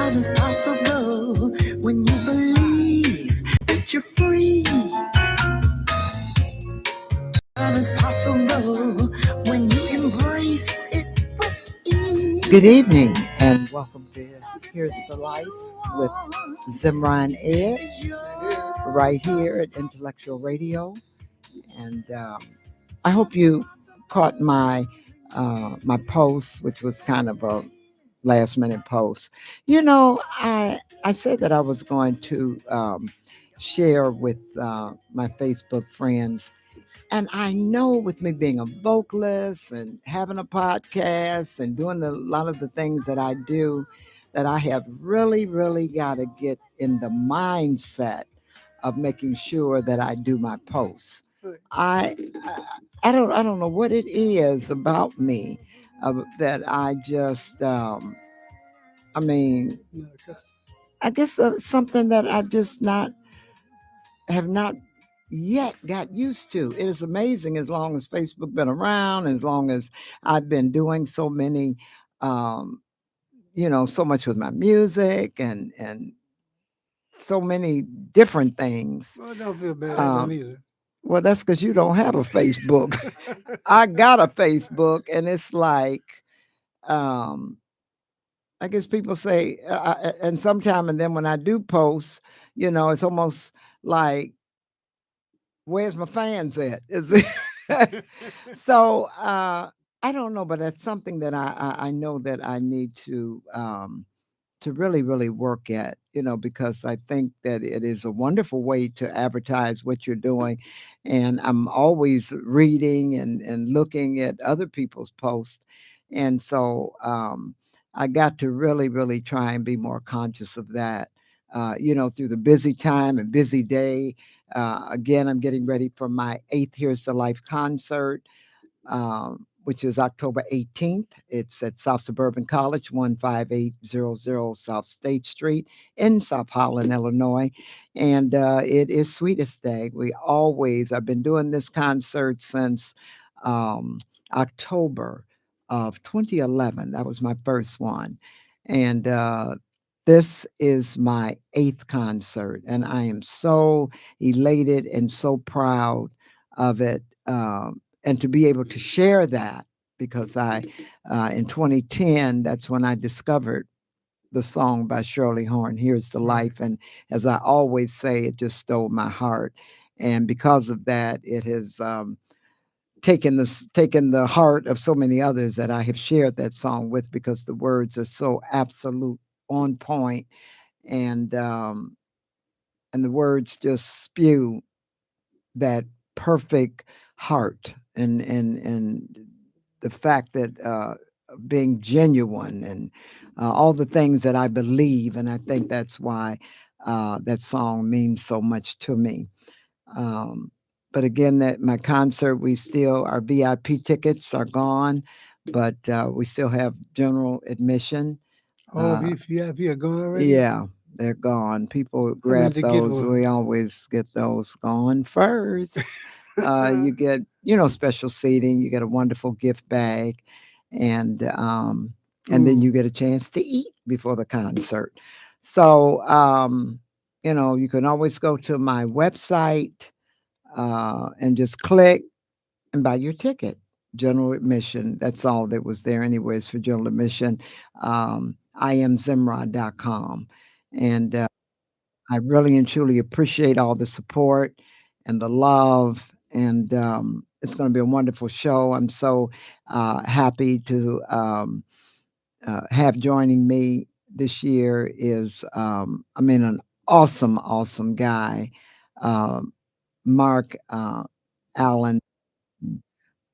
Love is possible when you believe that you're free. Love is possible when you embrace it with ease. Good evening and welcome to Here's the Life with Zemrrah and Ed right here at Intellectual Radio. And I hope you caught my post, which was kind of a last minute post. I said that I was going to share with my Facebook friends. And I know with me being a vocalist and having a podcast and doing a lot of the things that I do, that I have really, really got to get in the mindset of making sure that I do my posts. I I don't know what it is about me that I just I mean I guess something that I just not have not yet got used to. It is amazing as long as Facebook been around, as long as I've been doing so many, um, so much with my music and so many different things. Well, don't feel bad about me either. Well, that's because you don't have a Facebook. I got a Facebook, and it's like, um, I guess people say, and sometime, and then when I do post, it's almost like, where's my fans at? Is it? So I don't know, but that's something that I know that I need to really, really work at, because I think that it is a wonderful way to advertise what you're doing. And I'm always reading and looking at other people's posts. And so I got to really, really try and be more conscious of that. Through the busy time and busy day. Again, I'm getting ready for my 8th Here's the Life concert, which is October 18th. It's at South Suburban College, 15800 South State Street in South Holland, Illinois. And it is Sweetest Day. I've been doing this concert since October of 2011. That was my first one. And this is my 8th concert, and I am so elated and so proud of it. And to be able to share that, because in 2010, that's when I discovered the song by Shirley Horn, Here's the Life. And as I always say, it just stole my heart. And because of that, it has taken the heart of so many others that I have shared that song with, because the words are so absolute on point, and the words just spew that perfect heart and the fact that being genuine and all the things that I believe, and I think that's why that song means so much to me. Um, but again, that my concert, our VIP tickets are gone, but we still have general admission. Oh, VIP are gone already? Yeah, they're gone. People grab those. We always get those gone first. You get, special seating. You get a wonderful gift bag, and then you get a chance to eat before the concert. So, you can always go to my website and just click and buy your ticket. General admission. That's all that was there, anyways, for general admission. IamZemrrah.com. And I really and truly appreciate all the support and the love. And it's going to be a wonderful show. I'm so happy to have joining me this year is, an awesome, awesome guy, Mark Allen,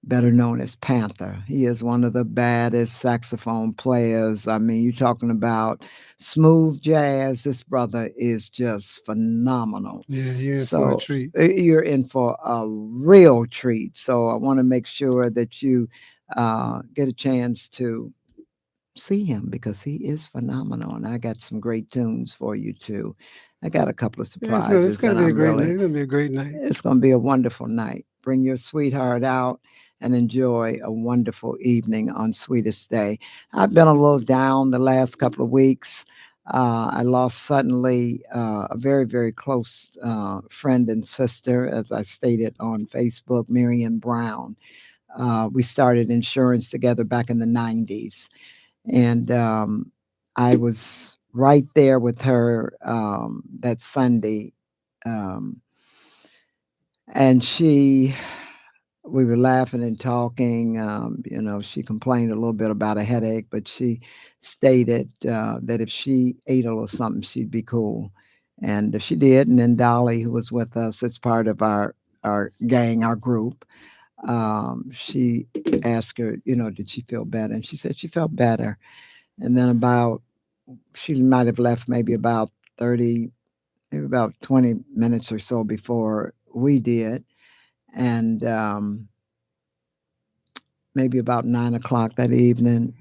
better known as Panther. He is one of the baddest saxophone players. I mean, you're talking about smooth jazz. This brother is just phenomenal. Yeah, you're in for a treat. You're in for a real treat. So I want to make sure that you get a chance to see him, because he is phenomenal. And I got some great tunes for you too. I got a couple of surprises. Yeah, it's going to be a great night. It's going to be a great night. It's going to be a wonderful night. Bring your sweetheart out and enjoy a wonderful evening on Sweetest Day. I've been a little down the last couple of weeks. I lost suddenly a very, very close friend and sister, as I stated on Facebook, Marion Brown. We started insurance together back in the 90s. And I was right there with her that Sunday. Um, and we were laughing and talking. She complained a little bit about a headache, but she stated that if she ate a little something, she'd be cool. And she did. And then Dolly, who was with us, it's part of our gang, our group. She asked her, did she feel better? And she said she felt better. And then she might have left maybe about 30, maybe about 20 minutes or so before we did. And maybe about 9 o'clock that evening,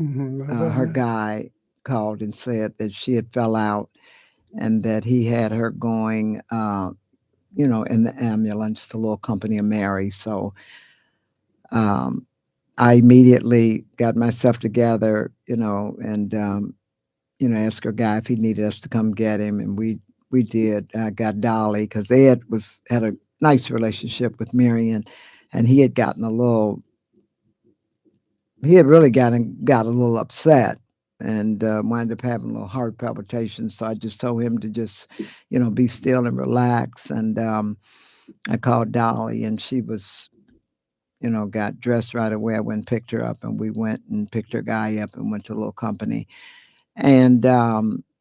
her guy called and said that she had fell out and that he had her going, in the ambulance to Little Company of Mary. So um, I immediately got myself together, and asked her guy if he needed us to come get him, and we did. Got Dolly because Ed had a nice relationship with Marion, and he had gotten a little. He had really got a little upset and wound up having a little heart palpitations. So I just told him to just, be still and relax. And I called Dolly, and she was, got dressed right away. I went and picked her up, and we went and picked her guy up and went to a little company. And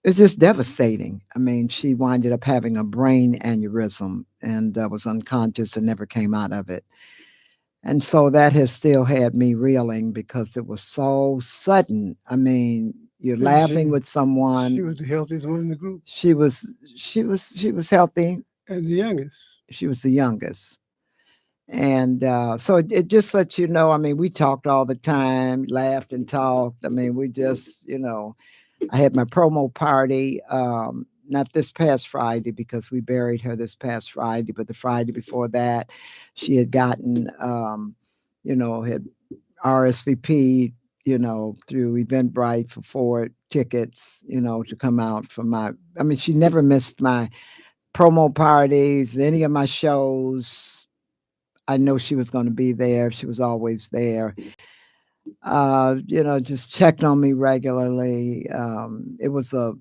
it's just devastating. I mean, she winded up having a brain aneurysm and was unconscious and never came out of it. And so that has still had me reeling because it was so sudden. I mean, you're laughing with someone. She was the healthiest one in the group. She was healthy. And the youngest. She was the youngest. And so it just lets you know. I mean, we talked all the time, laughed and talked. I mean, we just, I had my promo party, not this past Friday because we buried her this past Friday, but the Friday before that, she had gotten, had RSVP, through Eventbrite for 4 tickets, to come out for I mean, she never missed my promo parties, any of my shows. I know she was going to be there. She was always there. Just checked on me regularly. It was a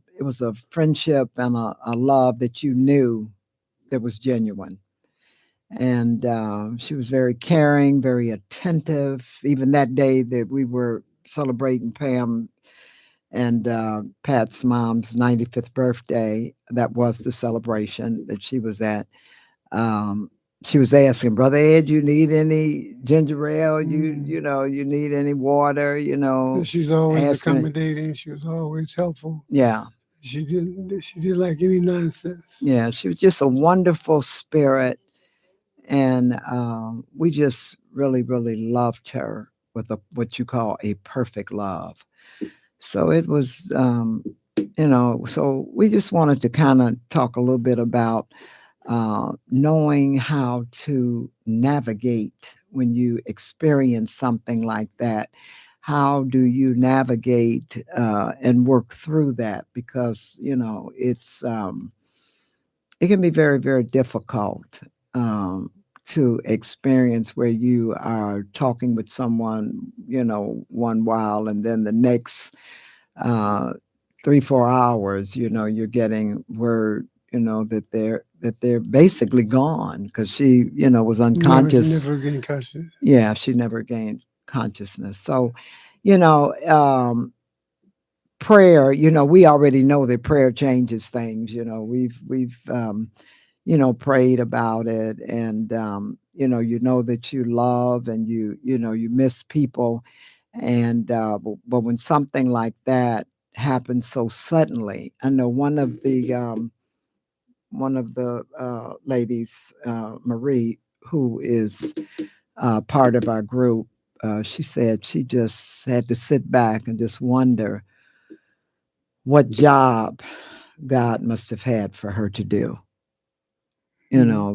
friendship and a love that you knew that was genuine. And she was very caring, very attentive. Even that day that we were celebrating Pam and Pat's mom's 95th birthday, that was the celebration that she was at. Um, she was asking, Brother Ed, you need any ginger ale? You need any water? She's always asking. Accommodating. She was always helpful. Yeah. She didn't like any nonsense. Yeah, she was just a wonderful spirit, and we just really, really loved her with what you call a perfect love. So it was, so we just wanted to kind of talk a little bit about knowing how to navigate when you experience something like that. How do you navigate and work through that? Because it can be very, very difficult to experience where you are talking with someone, one while, and then the next uh, 3-4 hours, you're getting word, that they're basically gone because she, was unconscious. Never gained consciousness. Yeah, she never gained consciousness. So, you know, um, prayer, we already know that prayer changes things. We've prayed about it, and that you love and you miss people, and but when something like that happens so suddenly, I know one of the ladies, Marie, who is part of our group, she said she just had to sit back and just wonder what job God must have had for her to do,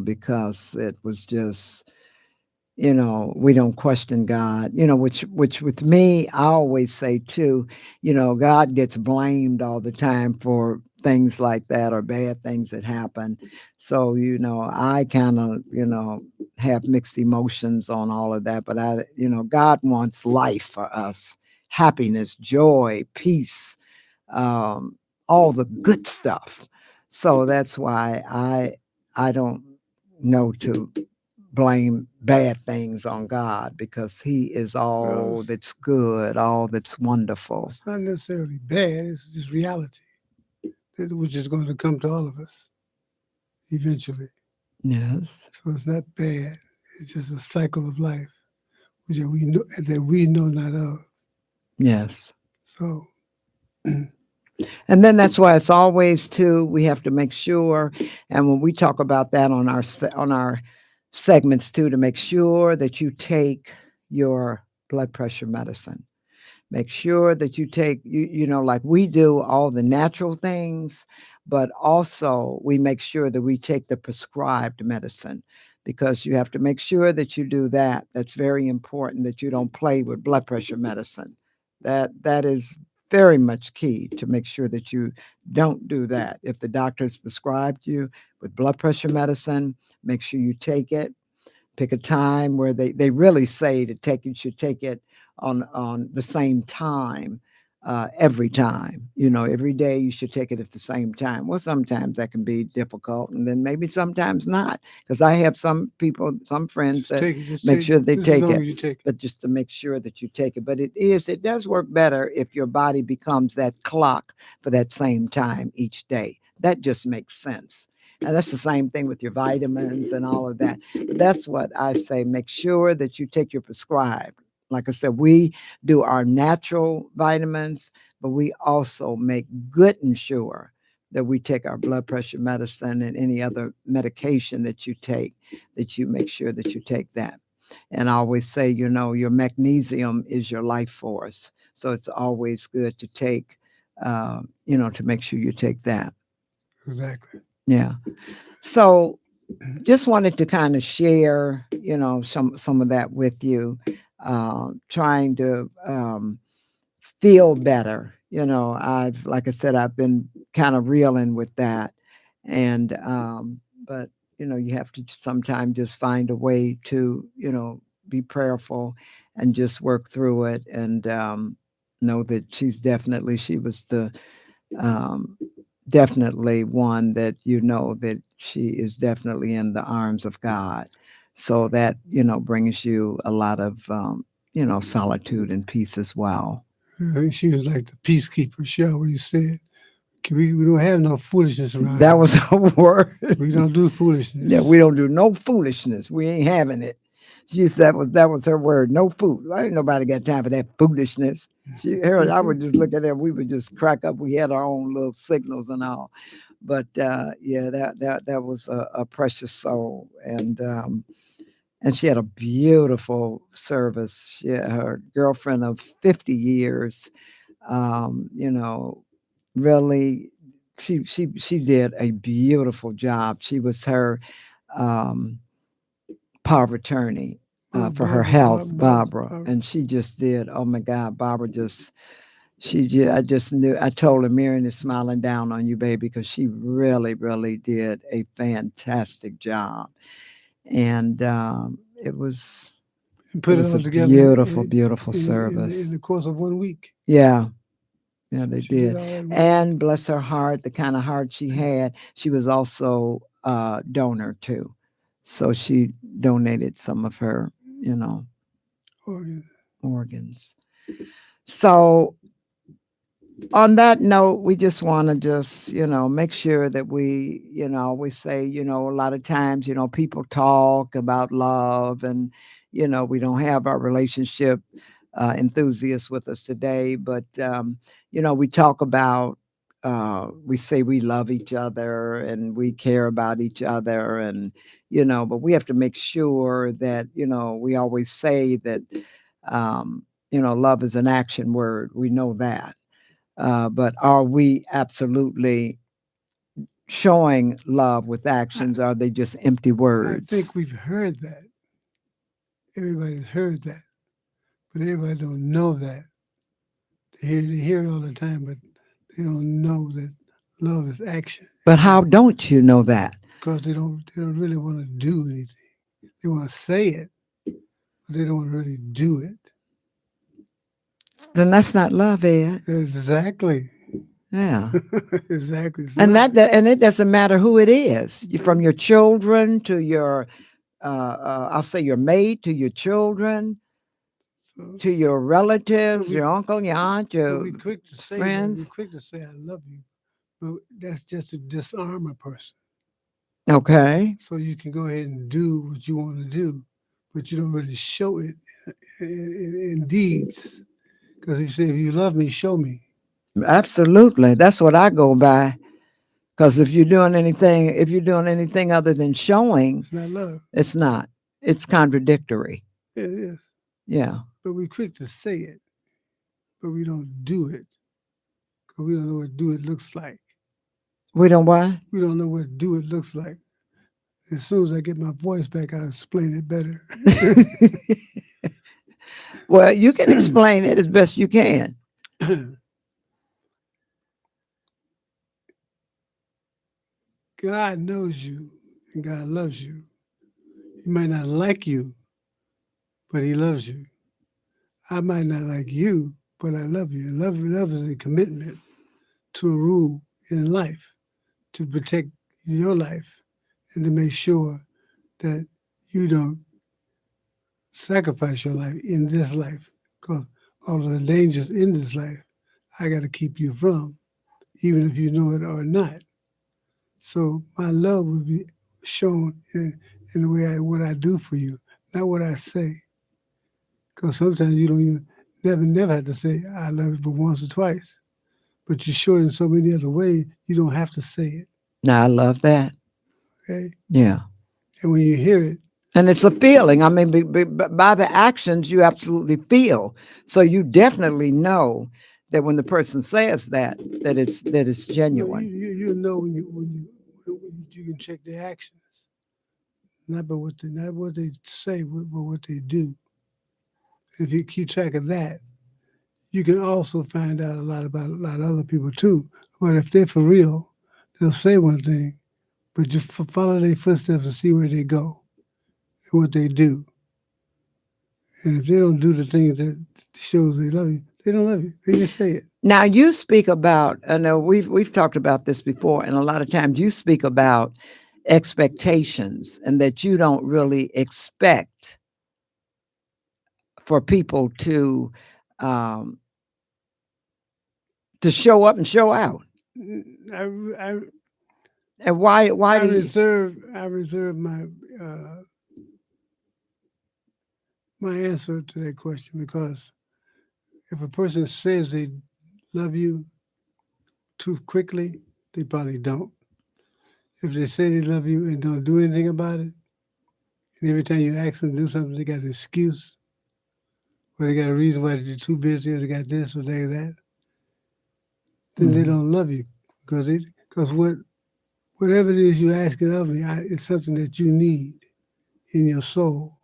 because it was just, we don't question God, which with me, I always say too, God gets blamed all the time for things like that or bad things that happen. So, I kind of, have mixed emotions on all of that. But God wants life for us, happiness, joy, peace, um, all the good stuff. So that's why I don't know to blame bad things on God, because He is Well, all that's good, all that's wonderful. it's not necessarily bad. It's just reality, which is going to come to all of us eventually. Yes. So it's not bad. It's just a cycle of life, which we know not of. Yes. So And then that's why it's always too, we have to make sure, and when we talk about that on our segments too, to make sure that you take your blood pressure medicine. Make sure that you take, like we do all the natural things, but also we make sure that we take the prescribed medicine, because you have to make sure that you do that. That's very important, that you don't play with blood pressure medicine. That is very much key, to make sure that you don't do that. If the doctor's prescribed you with blood pressure medicine, make sure you take it. Pick a time where they really say to take, you should take it on the same time, every time. Every day you should take it at the same time. Well, sometimes that can be difficult, and then maybe sometimes not, because I have some people, some friends just that take it. Just make take sure they just as take long it. as you take it. But just to make sure that you take it. But it does work better if your body becomes that clock for that same time each day. That just makes sense. And that's the same thing with your vitamins and all of that. That's what I say. Make sure that you take your prescribed. Like I said, we do our natural vitamins, but we also make good and sure that we take our blood pressure medicine and any other medication that you take, that you make sure that you take that. And I always say, your magnesium is your life force. So it's always good to take, to make sure you take that. Exactly. Yeah. So just wanted to kind of share, some of that with you, trying to feel better. Like I said, I've been kind of reeling with that, and but you have to sometimes just find a way to, be prayerful and just work through it, and know that she was the um, definitely one that that she is definitely in the arms of God. So that, brings you a lot of, solitude and peace as well. She was like the peacekeeper. She always said, we don't have no foolishness around That here. was her word. We don't do Yeah, we foolishness. don't do no foolishness. We ain't having it. She said that was her word. No food. I ain't nobody got time for that foolishness. I would just look at her. We would just crack up. We had our own little signals and all. But yeah, that was a precious soul, and she had a beautiful service. Her girlfriend of 50 years, you know, really, she did a beautiful job. She was her um, power of attorney for her health, Barbara, Barbara. and she just did. Oh my God, Barbara just. I just knew. I told her, Marion is smiling down on you, baby, because she really, really did a fantastic job, and And it put it was a all together beautiful, beautiful in service. the course of 1 week. Yeah, yeah, they She did did. all that in 1 week. And bless her heart, the kind of heart she had, she was also a donor too. So she donated some of her, you know, Oh, yeah. organs. So on that note, we just want to just, make sure that we say, a lot of times, people talk about love, and, we don't have our relationship enthusiasts with us today, but, we talk about, we say we love each other and we care about each other, and, but we have to make sure that, we always say that, love is an action word. We know that, but are we absolutely showing love with I, actions? Are they just empty I words? think we've heard that. Everybody's heard that, but everybody don't know that. They hear it all the time, but they don't know that Love is action. But how don't you know that? Because they don't really want to do anything. They want to say it, but they don't want to really do it. Then that's not love, Ed. Exactly. Yeah. Exactly. And and it doesn't matter who it is, from your children to your, I'll say your maid, to your children, to your relatives, your uncle, your aunt, your we quick to say friends. We're quick to say I love you, but that's just to disarm a person. Okay. So you can go ahead and do what you want to do, but you don't really show it in deeds. Because he said, if you love me, show me. Absolutely. That's what I go by. Because if you're doing anything other than showing, it's not love. It's not. It's contradictory. Yeah, it is. Yeah. But we're quick to say it, but we don't do it. Because we don't know what do it looks like. We don't what? We don't know what do it looks like. As soon as I get my voice back, I'll explain it better. Well, you can explain it as best you can. God knows you and God loves you. He might not like you, but he loves you. I might not like you, but I love you. Love is a commitment to a rule in life to protect your life and to make sure that you don't sacrifice your life in this life, because all of the dangers in this life, I got to keep you from, even if you know it or not. So my love would be shown in the way what I do for you, not what I say. Because sometimes you don't even never have to say I love you but once or twice. But you show it in so many other ways, you don't have to say it. Now, I love that. Okay? Yeah. And when you hear it, and it's a feeling. I mean, by the actions, you absolutely feel. So you definitely know that when the person says that it's genuine. You know when you can check their actions, not what they say, but what they do. If you keep track of that, you can also find out a lot about a lot of other people too. But if they're for real, they'll say one thing, but just follow their footsteps and see where they go and what they do. And if they don't do the things that shows they love you, they don't love you. They just say it. Now you speak about, I know we've talked about this before, and a lot of times you speak about expectations and that you don't really expect for people to show up and show out. And why I reserve my my answer to that question, because if a person says they love you too quickly, they probably don't. If they say they love you and don't do anything about it, and every time you ask them to do something, they got an excuse, or they got a reason why they're too busy, or they got this or they got that, then they don't love you, because whatever it is you're asking of me, it's something that you need in your soul.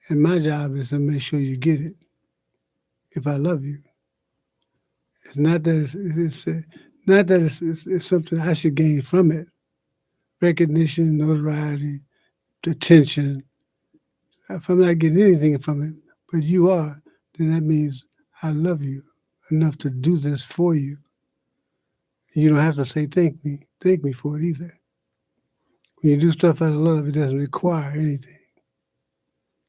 And my job is to make sure you get it. If I love you, it's not that it's something I should gain from it. Recognition, notoriety, attention. If I'm not getting anything from it, but you are, then that means I love you enough to do this for you. You don't have to say thank me for it either. When you do stuff out of love, it doesn't require anything.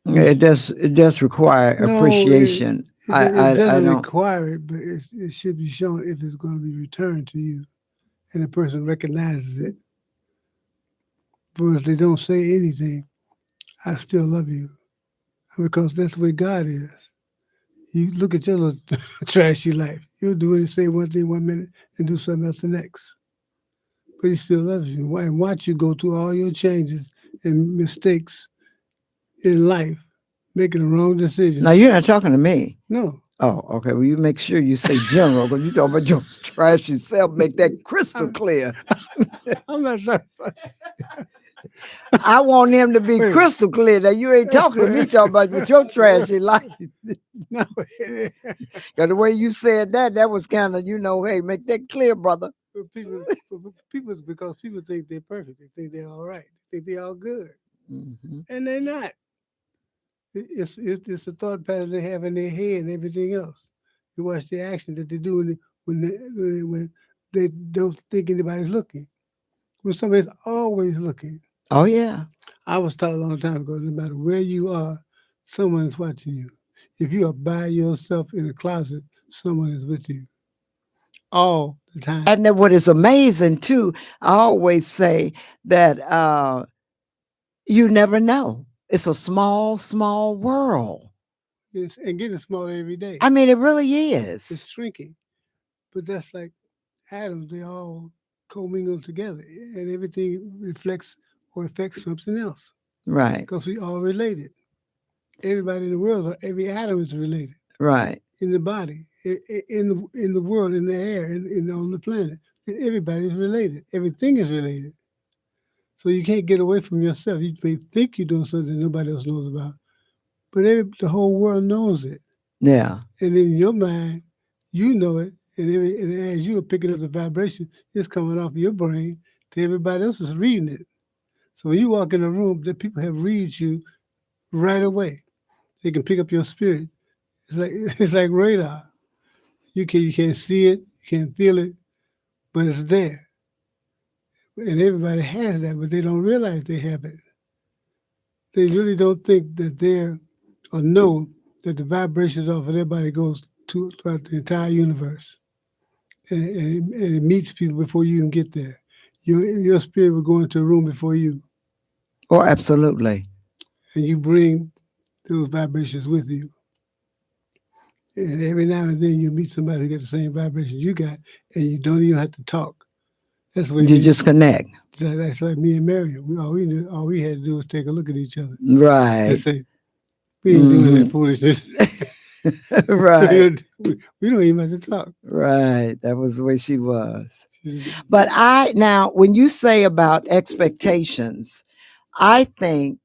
It does require appreciation. It doesn't require it, but it should be shown if it's going to be returned to you, and the person recognizes it. But if they don't say anything, I still love you, because that's the way God is. You look at your little trashy life. You'll do it and say one thing 1 minute and do something else the next. But he still loves you. And watch you go through all your changes and mistakes in life, making the wrong decisions. Now, you're not talking to me. No. Oh, okay. Well, you make sure you say general, because you talking about your trashy self. Make that crystal clear. I'm not talking about I want him to be crystal clear that you ain't talking to me, talking about with your trashy life. No. The way you said that was kind of, hey, make that clear, brother. People, because people think they're perfect. They think they're all right. They think they're all good, Hmm. and they're not. It's a thought pattern they have in their head and everything else. You watch the action that they do when they don't think anybody's looking. When somebody's always looking. Oh, yeah. I was taught a long time ago, no matter where you are, someone is watching you. If you are by yourself in a closet, someone is with you all the time. And then what is amazing too, I always say that you never know. It's a small, small world. And getting smaller every day. I mean, it really It's is. shrinking. But that's like atoms, they all commingle together and everything reflects or affects something else Right, because we all related. Everybody in the world, every atom is related right. in the body, in the world, in the air, on the planet. Everybody's related. Everything is related. So you can't get away from yourself. You may think you're doing something nobody else knows about, but the whole world knows it. Yeah, And in your mind, you know it. And as you are picking up the vibration, it's coming off your brain to everybody else is reading it. So when you walk in a room, the people have read you right away. They can pick up your spirit. It's like it's like radar. You can't see it, you can't feel it, but it's there. And everybody has that, but they don't realize they have it. They really don't think that they're or know that the vibrations off of their body goes throughout the entire universe. And it meets people before you even get there. Your spirit will go into a room before you, or absolutely. and you bring those vibrations with you. And every now and then you meet somebody who got the same vibrations you got, and you don't even have to talk. That's the way You just connect. that's like me and Marion. All we had to do was take a look at each other and Right. say, "We ain't doing that Hmm. foolishness." Right. We don't even have to talk. Right. That was the way she was. But now, when you say about expectations, I think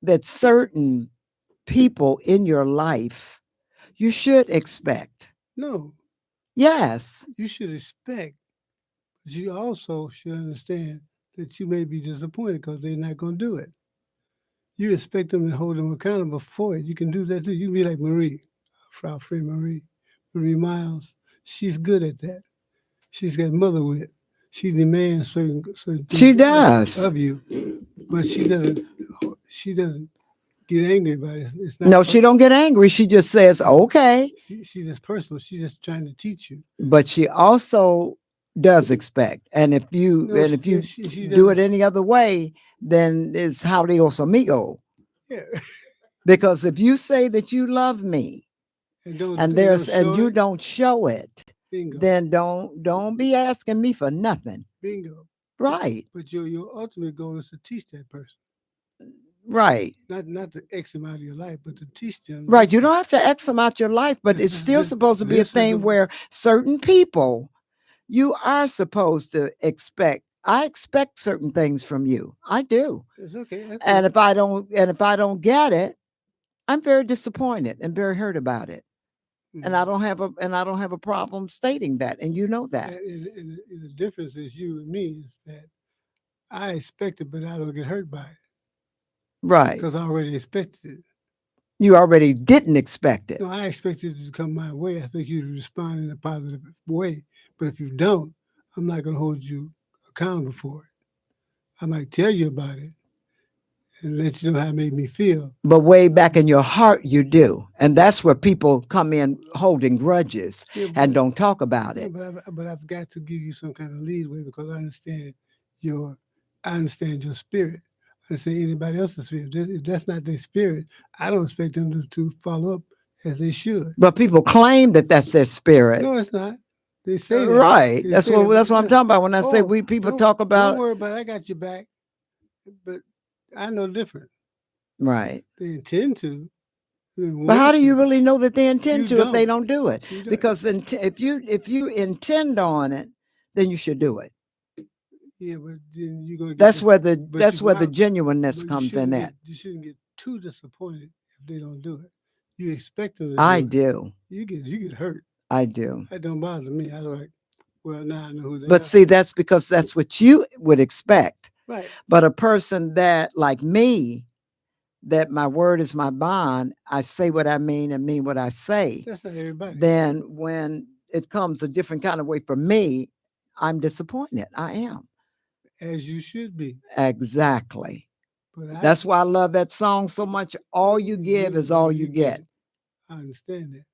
that certain people in your life you should expect. No, Yes. you should expect, but you also should understand that you may be disappointed because they're not going to do it. You expect them and hold them accountable for it. You can do that too. You can be like Marie, our friend Marie Miles. She's good at that. She's got mother wit. She demands certain She things does. of you, but she doesn't get angry about it. It's not. No, she don't get angry. She just says, okay. She's just personal. She's just trying to teach you. But she also does expect. And if you No, and if you she do it doesn't. any other way, then it's how Dios amigo. Yeah, Because if you say that you love me and don't and show you it. don't show it, Bingo, then don't be asking me for nothing. bingo. Right. But your ultimate goal is to teach that person, Right. not to X them out of your life, but to teach them. Right. You don't have to X them out your life, but it's still supposed to be a This is thing the. where certain people you are supposed to expect. I expect certain things from you. I do. It's okay. That's And good. if I don't get it, I'm very disappointed and very hurt about it. And I Mhm. don't have a problem stating that. And you know that. And the difference is you and me is that I expect it, but I don't get hurt by it Right. because I already expected it. You already didn't expect it. No, I expected it to come my way. I think you to respond in a positive way. But if you don't, I'm not going to hold you accountable for it. I might tell you about it and let you know how it made me feel. But way back in your heart, you do. And that's where people come in holding grudges Yeah, and don't talk about yeah, it. but I've got to give you some kind of leadway because your I understand your spirit. I understand anybody else's spirit. If that's not their spirit, I don't expect them to follow up as they should. But people claim that that's their spirit. No, it's not. They say that. Right. They That's say that. what But that's what I'm no, talking about when I say oh, we people don't talk don't about. worry about it. I got your back. But I know different. Right. They intend to. They But how want do you to. really know that they intend You to if they don't. don't do it? You don't. Because if you intend on it, then you should do it. Yeah, but then you're gonna get That's the. where the But you that's where the why? genuineness But comes in at. you shouldn't get too disappointed if they don't do it. You expect them to I do it. do. You get hurt. I do. That don't bother me. I like. Well, now I know who they But are. see, that's because that's what you would expect. Right. But a person that, like me, that my word is my bond, I say what I mean and mean what I say, That's not everybody. then when it comes a different kind of way for me, I'm disappointed. I am. As you should be. Exactly. But That's why I love that song so much. All you give is all you get. I understand that.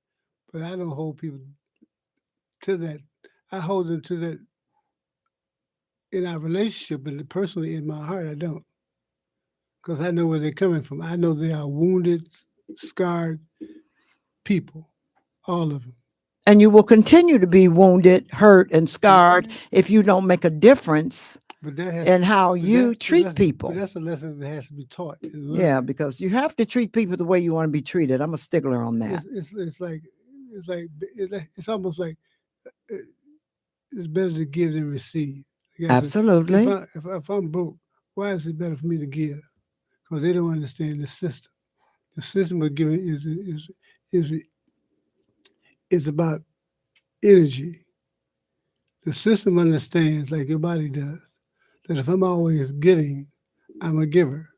But I don't hold people to that. I hold them to that in our relationship, and personally in my heart, I don't. Because I know where they're coming from. I know they are wounded, scarred people, all of them. And you will continue to be wounded, hurt, and scarred if you don't make a difference But that has in how you but treat people. But that's a lesson that has to be taught and learned. Yeah, because you have to treat people the way you want to be treated. I'm a stickler on that. It's like it's almost like uh, it's better to give than receive. Absolutely. If I'm broke, why is it better for me to give? Because they don't understand the system. The system of giving is is about energy. The system understands, like your body does, that if I'm always giving, I'm a giver.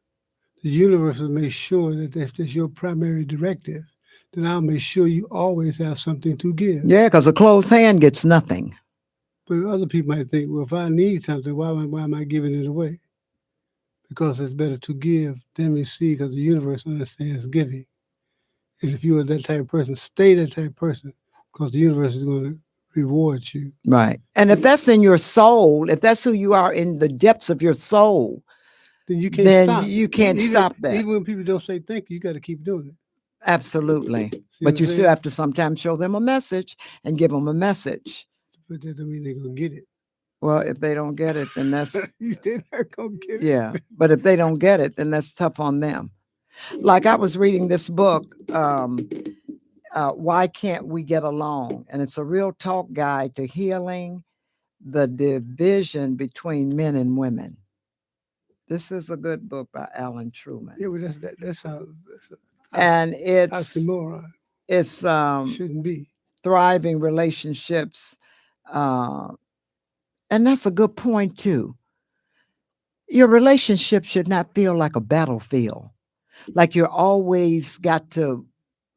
The universe will make sure that if that's your primary directive, then I'll make sure you always have something to give. Yeah, because a closed hand gets nothing. But other people might think, well, if I need something, why am I giving it away? Because it's better to give than receive, because the universe understands giving. And if you are that type of person, stay that type of person, because the universe is going to reward you. Right. And if that's in your soul, if that's who you are in the depths of your soul, then you can't stop. You can't stop that. Even when people don't say thank you got to keep doing it. Absolutely. But you still have to sometimes show them a message and give them a message. But that don't mean they're going to get it. Well, if they don't get it, then that's... they're not going to get it. Yeah. But if they don't get it, then that's tough on them. Like I was reading this book, Why Can't We Get Along? And it's a real talk guide to healing the division between men and women. This is a good book by Alan Truman. Yeah, well, that sounds... And it's oxymoron. It's shouldn't be thriving relationships, and that's a good point too. Your relationship should not feel like a battlefield, like you're always got to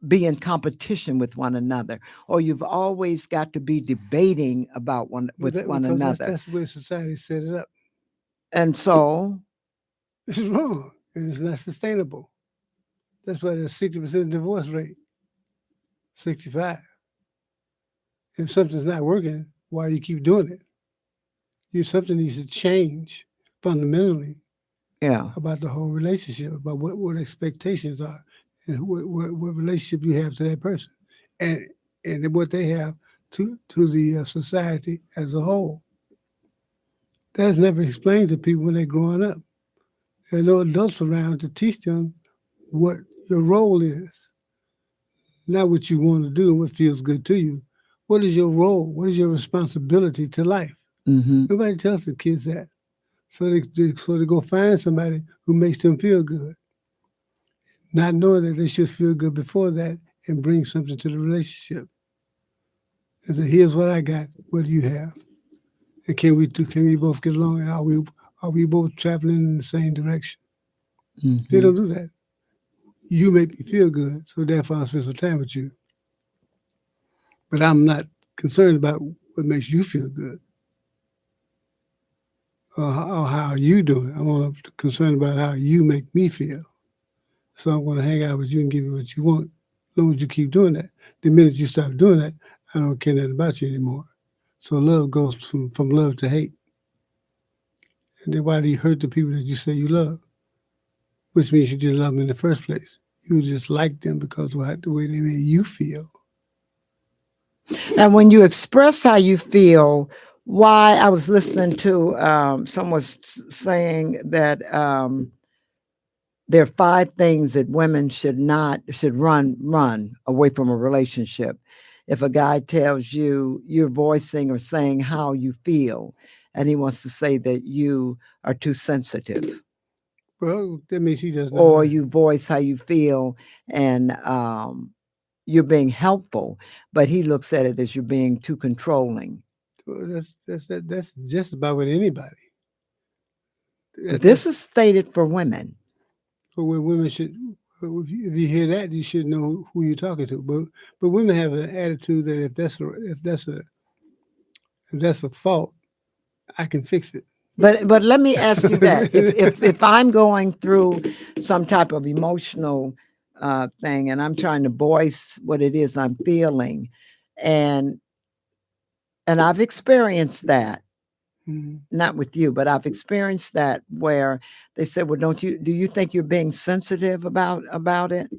be in competition with one another, or you've always got to be debating about one another. That's the way society set it up, and so it's wrong and it's not sustainable. That's why there's 60% divorce rate, 65. If something's not working, why you keep doing it? Something needs to change fundamentally. Yeah. About the whole relationship, about what expectations are, and what relationship you have to that person, and what they have to the society as a whole. That's never explained to people when they're growing up. There are no adults around to teach them what your role is, not what you want to do and what feels good to you. What is your role? What is your responsibility to life? Mm-hmm. Nobody tells the kids that. So they go find somebody who makes them feel good, not knowing that they should feel good before that and bring something to the relationship. And say, here's what I got. What do you have? And can we both get along? And are we both traveling in the same direction? Mm-hmm. They don't do that. You make me feel good, so therefore I'll spend some time with you. But I'm not concerned about what makes you feel good. Or how are you doing? I'm more concerned about how you make me feel. So I'm going to hang out with you and give you what you want, as long as you keep doing that. The minute you stop doing that, I don't care nothing about you anymore. So love goes from love to hate. And then why do you hurt the people that you say you love? Which means you didn't love them in the first place. You just like them because of the way they made you feel. And when you express how you feel, why I was listening to someone saying that there are 5 things that women should run away from a relationship. If a guy tells you you're voicing or saying how you feel, and he wants to say that you are too sensitive. Well, that means he doesn't. Or you voice how you feel and you're being helpful, but he looks at it as you're being too controlling. Well, that's just about with anybody. This That's is stated for women. where women should. If you hear that, you should know who you're talking to. But women have an attitude that if that's a fault, I can fix it. But let me ask you that: if I'm going through some type of emotional thing and I'm trying to voice what it is I'm feeling, and I've experienced that, Mhm. not with you, but I've experienced that where they said, "Well, do you think you're being sensitive about it?"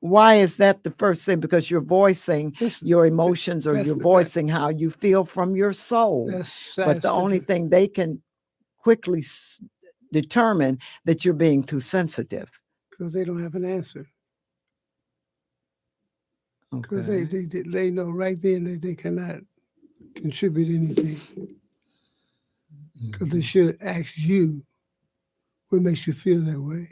Why is that the first thing? Because you're voicing Listen, your emotions or that's you're voicing how you feel from your soul. that's But the only sidestepping thing they can quickly determine that you're being too sensitive. because they don't have an answer. Because Okay. they know right then that they cannot contribute anything. Because they should ask you what makes you feel that way.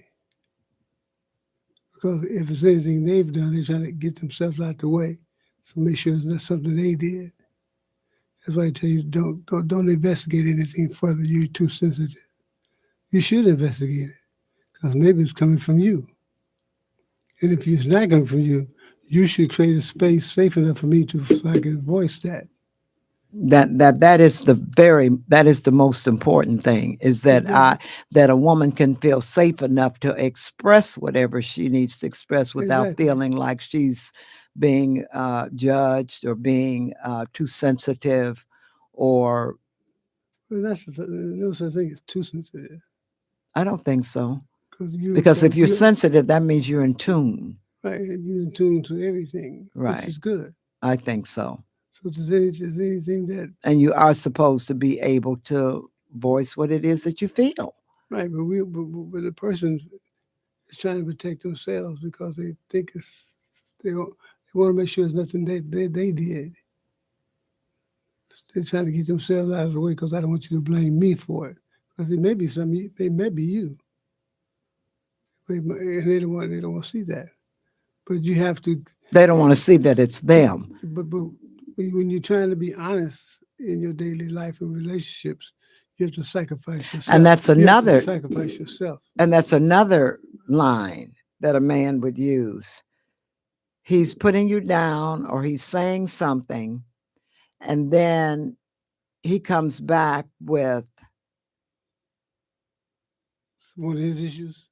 Because if it's anything they've done, they're trying to get themselves out the way. So make sure it's not something they did. That's why I tell you don't investigate anything further. You're too sensitive. You should investigate it because maybe it's coming from you. And if it's not coming from you, you should create a space safe enough for me to so I can voice that. That is the most important thing, is that that a woman can feel safe enough to express whatever she needs to express without Exactly. feeling like she's being judged or being too sensitive, or Well, that's no such thing as too sensitive. I don't think so. Because Because if you're sensitive, that means you're in tune. right, you're in tune to everything, which Right. is good. I think so. So if there's anything that And you are supposed to be able to voice what it is that you feel. right, but the person is trying to protect themselves because they think they want to make sure it's nothing they did. They're trying to get themselves out of the way because I don't want you to blame me for it. Because it may be something, it may be you, and they don't want to see that. But you have to. They don't want to see that it's them. But when you're trying to be honest in your daily life and relationships, you have to sacrifice yourself. And that's You have to another sacrifice yourself. and that's another line that a man would use. He's putting you down or he's saying something, and then he comes back with, One of his issues.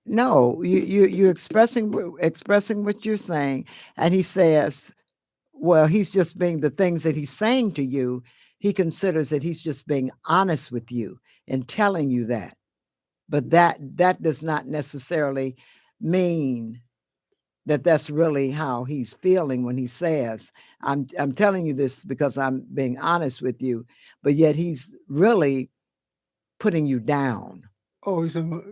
no, you're expressing what you're saying, and he says, well, he's just being, the things that he's saying to you, he considers that he's just being honest with you and telling you that. But that does not necessarily mean that that's really how he's feeling when he says, I'm telling you this because I'm being honest with you, but yet he's really putting you down. Oh, he's talking about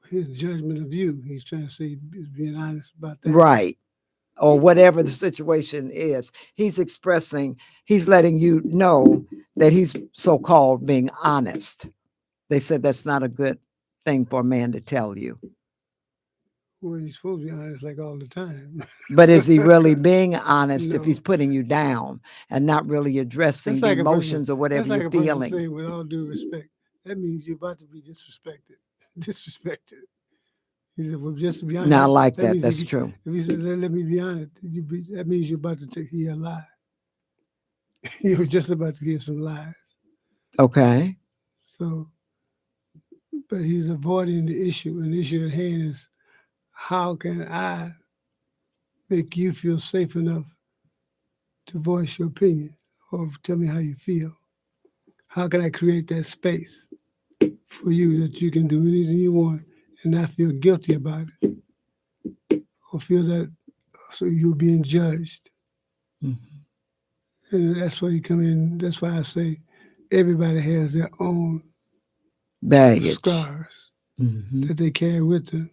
his judgment of you. He's trying to say he's being honest about that. Right. Or whatever the situation is. He's letting you know that he's so-called being honest. They said that's not a good thing for a man to tell you. Well, he's supposed to be honest like all the time. But is he really being honest if No. he's putting you down and not really addressing That's the like a person. emotions or whatever That's like you're a person feeling? saying, with all due respect, that means you're about to be disrespected. Disrespected. He said, well, just to be honest. Now, I like that. means That's if true. If he said, let me be honest, that means you're about to hear a lie. You're just about to hear some lies. Okay. So, but he's avoiding the issue, and the issue at hand is, how can I make you feel safe enough to voice your opinion or tell me how you feel? How can I create that space for you that you can do anything you want and not feel guilty about it or feel that so you're being judged? Mm-hmm. And that's why you come in. That's why I say everybody has their own Baggage. scars Mm-hmm. that they carry with them.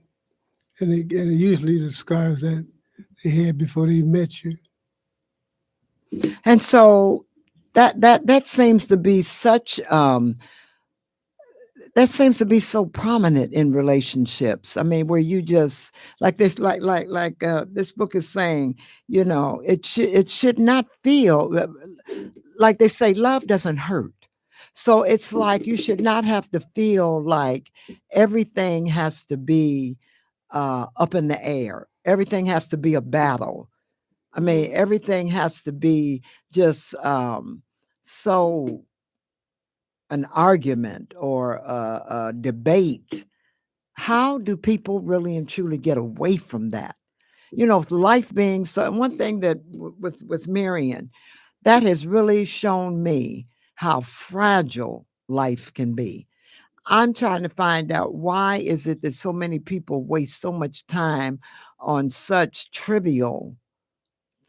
And they're usually the scars that they had before they met you. And so that seems to be such that seems to be so prominent in relationships. I mean, where you just like this, this book is saying, it should not feel like they say, love doesn't hurt. So it's like you should not have to feel like everything has to be up in the air. Everything has to be a battle. I mean, everything has to be just so an argument or a debate. How do people really and truly get away from that? Life being so. One thing that with Marion, that has really shown me how fragile life can be. I'm trying to find out why is it that so many people waste so much time on such trivial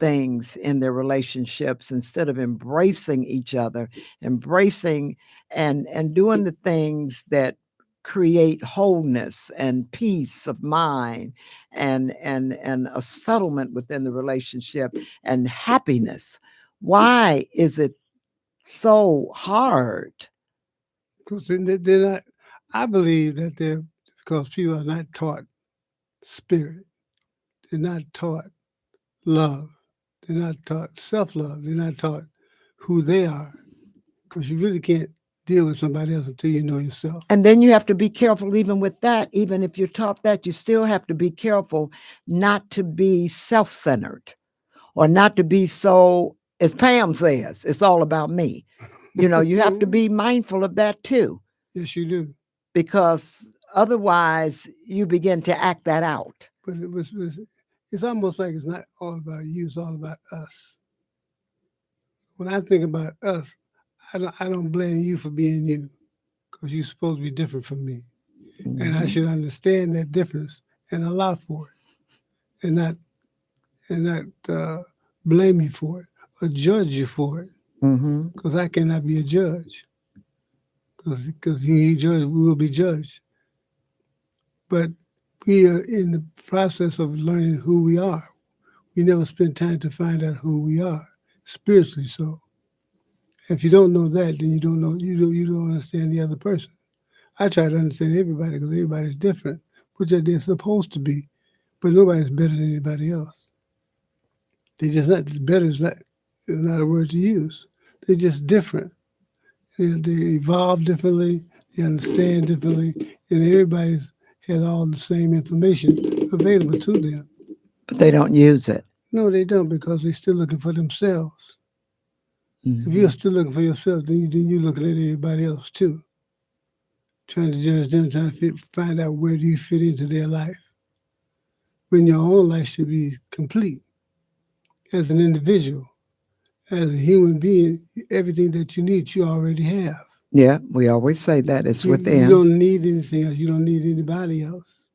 things in their relationships instead of embracing each other, embracing and doing the things that create wholeness and peace of mind and a settlement within the relationship and happiness. Why is it so hard? Because they're not. I believe that they're because people are not taught spirit. They're not taught love. They're not taught self-love. They're not taught who they are. Because you really can't deal with somebody else until you know yourself. And then you have to be careful, even with that. Even if you're taught that, you still have to be careful not to be self-centered or not to be so, as Pam says, it's all about me. You have to be mindful of that too, Yes, you do. because otherwise you begin to act that out. But it's almost like it's not all about you. It's all about us. When I think about us, I don't blame you for being you because you're supposed to be different from me. And I Mhm. should understand that difference and allow for it and not blame you for it or judge you for it Mhm. because I cannot be a judge because you judge, we will be judged. But we are in the process of learning who we are. We never spend time to find out who we are, spiritually so. If you don't know that, then you don't understand the other person. I try to understand everybody because everybody's different, which they're supposed to be, but nobody's better than anybody else. They just not better is not a word to use. They're just different. They evolve differently, they understand differently, and everybody's has all the same information available to them. But they don't use it. No, they don't because they're still looking for themselves. If you're Mhm. still looking for yourself, then you're looking at everybody else too, trying to judge them, trying to find out where do you fit into their life. When your own life should be complete as an individual, as a human being, everything that you need, you already have. Yeah, we always say that it's You within. don't need anything else. You don't need anybody else.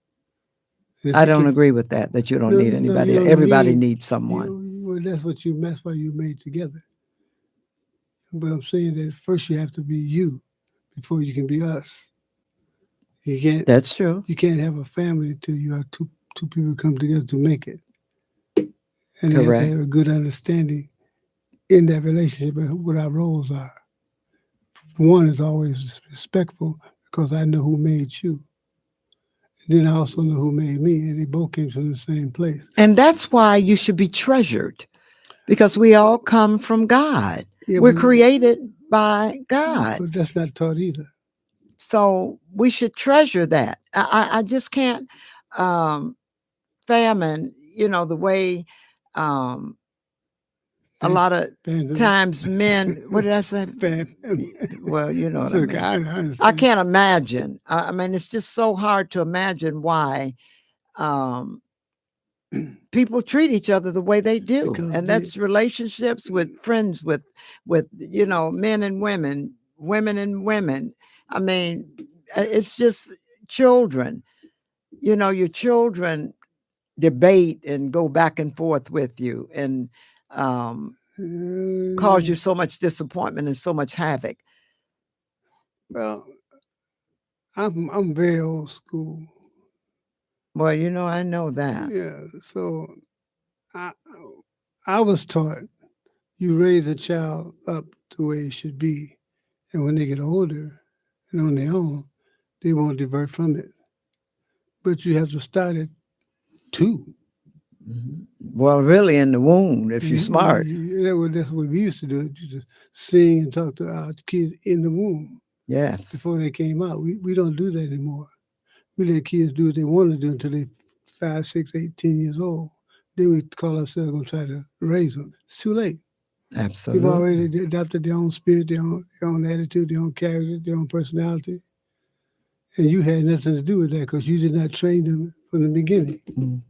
And if I you don't can, agree with that. That you don't no, need no, you anybody. don't Everybody need. needs someone. Well, that's why you made together. But I'm saying that first you have to be you before you can be us. You can't That's true. you can't have a family until you have two people come together to make it, and they have to Correct. have a good understanding in that relationship of what our roles are. One is always respectful because I know who made you, and then I also know who made me, and they both came from the same place. And that's why you should be treasured, because we all come from God. Yeah, We're created by God. but that's not taught either. So we should treasure that. I just can't um, famine, the way um, a Fam, lot of fam, times men, what did I say? fam, Well, you know what it's I okay. mean. I I understand can't imagine. I mean, it's just so hard to imagine why um, people treat each other the way they do, because and that's relationships with friends, with men and women, women and women. I mean, it's just children. Your children debate and go back and forth with you, and um, cause you so much disappointment and so much havoc. well, I'm very old school. Well, I know that. Yeah, so I I was taught you raise a child up the way it should be, and when they get older and on their own, they won't divert from it. But you have to start at 2. Mhm. Well, really in the womb, if you're smart. That's what we used to do. Used to sing and talk to our kids in the womb Yes, before they came out. We don't do that anymore. We let kids do what they want to do until they 5, 6, 8, 10 years old. Then we call ourselves going to try to raise them. It's too late. They've absolutely. already adopted their own spirit, their own attitude, their own character, their own personality. And you had nothing to do with that because you did not train them from the beginning. Mm,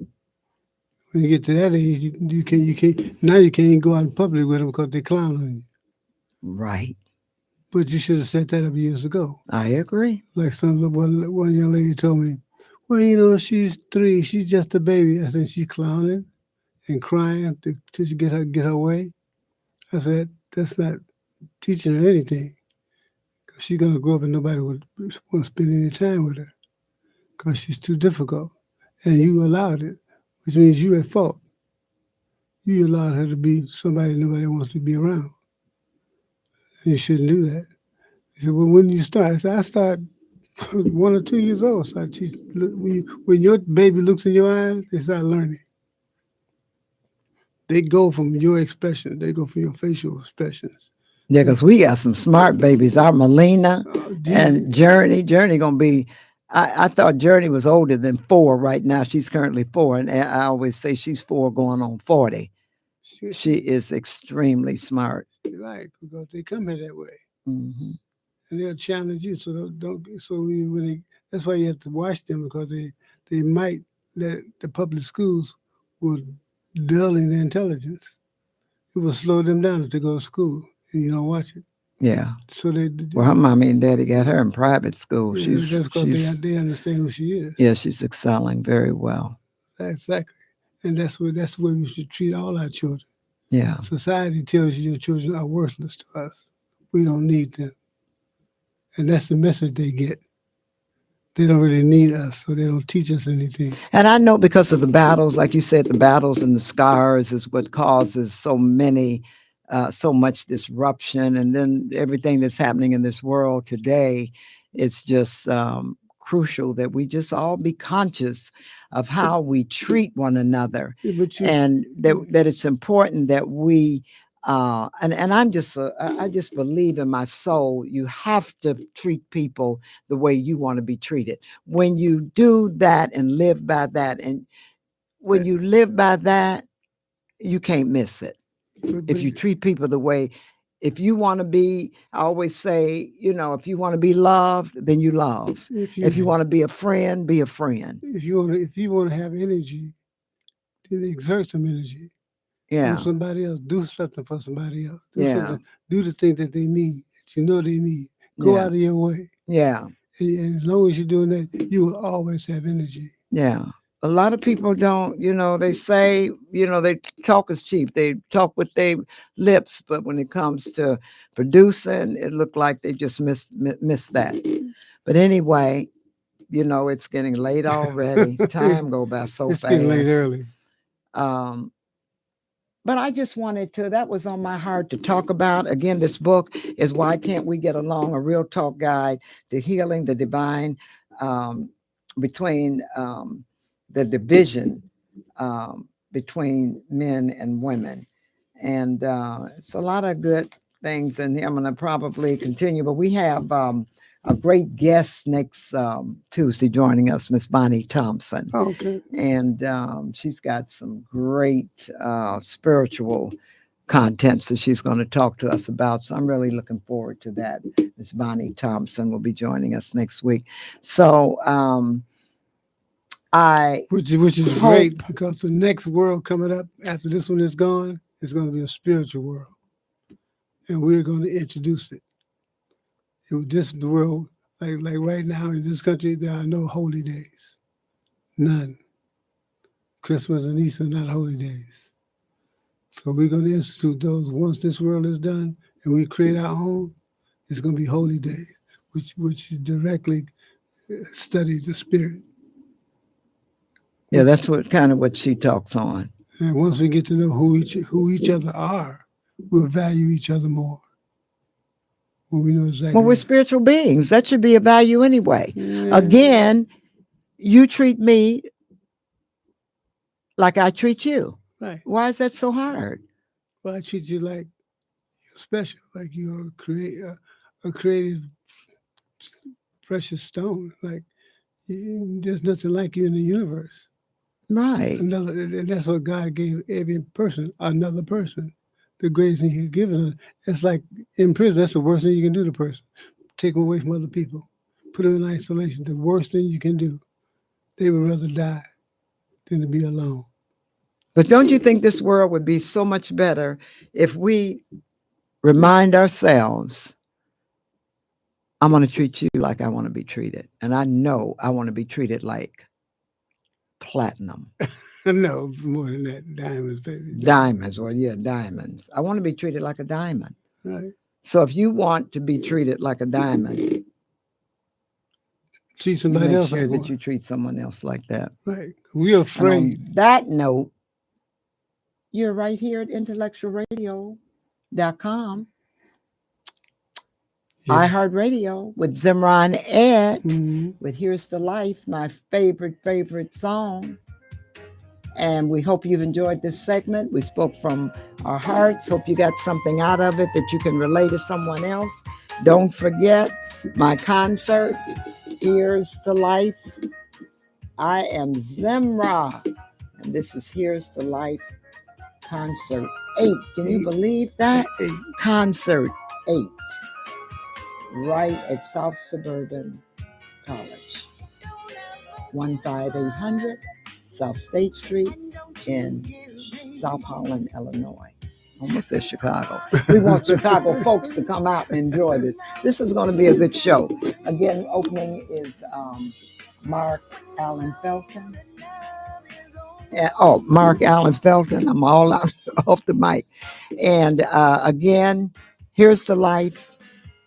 When you get to that age, you can't. Now you can't even go out in public with them because they clown on you. right. But you should have set that up years ago. I agree. Like one young lady told me, well, she's 3, she's just a baby. I said, she's clowning and crying till she get her way. I said, that's not teaching her anything. Cause she's gonna grow up and nobody would want to spend any time with her because she's too difficult. And you allowed it, which means you're at fault. You allowed her to be somebody nobody wants to be around. And you shouldn't do that. He said, well, when you start? I said, I start 1 or 2 years old. Start teaching. When your baby looks in your eyes, they start learning. They go from your expression. They go from your facial expressions. Yeah, because we got some smart babies. Our Melina and Journey. Journey gonna be. I thought Journey was older than 4. Right now, she's currently 4, and I always say she's 4 going on 40. She is extremely smart. Right, because they come here that way, Hmm. and they'll challenge you. So don't. So when that's why you have to watch them because they might let the public schools will dull in their intelligence. It will slow them down if they go to school and you don't watch it. Yeah. So Well, her mommy and daddy got her in private school. That's because they understand who she is. Yeah, she's excelling very well. Exactly, and that's the way we should treat all our children. Yeah. Society tells you your children are worthless to us. We don't need them, and that's the message they get. They don't really need us, so they don't teach us anything. And I know because of the battles, like you said, the battles and the scars is what causes so much disruption. And then everything that's happening in this world today, it's just crucial that we just all be conscious of how we treat one another, and that it's important that we and I just believe in my soul you have to treat people the way you want to be treated. When you do that and live by that, and when you live by that, you can't miss it. If you treat people the way, if you want to be, I always say, if you want to be loved, then you love. If you want to be a friend, be a friend. If you want to have energy, then exert some energy. Yeah. On somebody else. Do something for somebody else. Do the thing that they need, that they need. Go out of your way. Yeah. And as long as you're doing that, you will always have energy. Yeah. A lot of people don't, they say, they talk is cheap. They talk with their lips, but when it comes to producing, it looked like they just missed that. But anyway, it's getting late already. Time go by so fast. It's getting late early. But I just wanted to, that was on my heart to talk about. Again, this book is Why Can't We Get Along? A Real Talk Guide to Healing the Divine between the division between men and women. And it's a lot of good things in here. I'm going to probably continue, but we have a great guest next Tuesday joining us, Miss Bonnie Thompson. Oh, okay. And she's got some great spiritual contents that she's going to talk to us about. So I'm really looking forward to that. Miss Bonnie Thompson will be joining us next week. So which is great, because the next world coming up after this one is gone is going to be a spiritual world. And we're going to introduce it. This is the world, like right now in this country, there are no holy days. None. Christmas and Easter are not holy days. So we're going to institute those once this world is done and we create our own. It's going to be holy days, which directly study the spirit. Yeah, that's what she talks on. And once we get to know who each other are, we'll value each other more. when we know exactly. Well, we're spiritual beings. That should be a value anyway. Yeah. Again, you treat me like I treat you. Right. Why is that so hard? Well, I treat you like you're special, like you're a creative, precious stone. Like there's nothing like you in the universe. Right. And that's what God gave every person, another person. The greatest thing He's given us. It's like in prison, that's the worst thing you can do to a person. Take them away from other people. Put them in isolation. The worst thing you can do. They would rather die than to be alone. But don't you think this world would be so much better if we remind ourselves, I'm going to treat you like I want to be treated. And I know I want to be treated like platinum. No, more than that. Diamonds, baby. Diamonds. Well, yeah, diamonds. I want to be treated like a diamond. Right. So if you want to be treated like a diamond, treat somebody else like that you treat someone else like that. Right. We're afraid. On that note, you're right here at IntellectualRadio.com. Yeah. iHeartRadio with Zemrrah and Ed with Here's the Life, my favorite song. And we hope you've enjoyed this segment. We spoke from our hearts. Hope you got something out of it that you can relate to someone else. Don't forget my concert, Here's the Life. I am Zemrrah, and this is Here's the Life Concert 8. Can you believe that? Concert 8. Right at South Suburban College. 15800 South State Street in South Holland, Illinois. Almost at Chicago. We want Chicago folks to come out and enjoy this. This is going to be a good show. Again, opening is Mark Allen Felton. Mark Allen Felton. I'm all out off the mic. And again, Here's the Life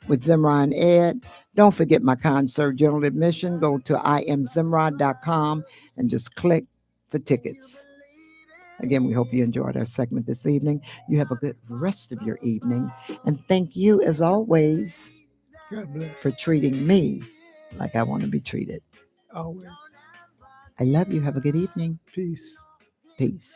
with Zemrrah and Ed. Don't forget my concert, general admission. Go to imzemrrah.com and just click for tickets. Again, we hope you enjoyed our segment this evening. You have a good rest of your evening. And thank you, as always, God bless, for treating me like I want to be treated. Always. I love you. Have a good evening. Peace. Peace.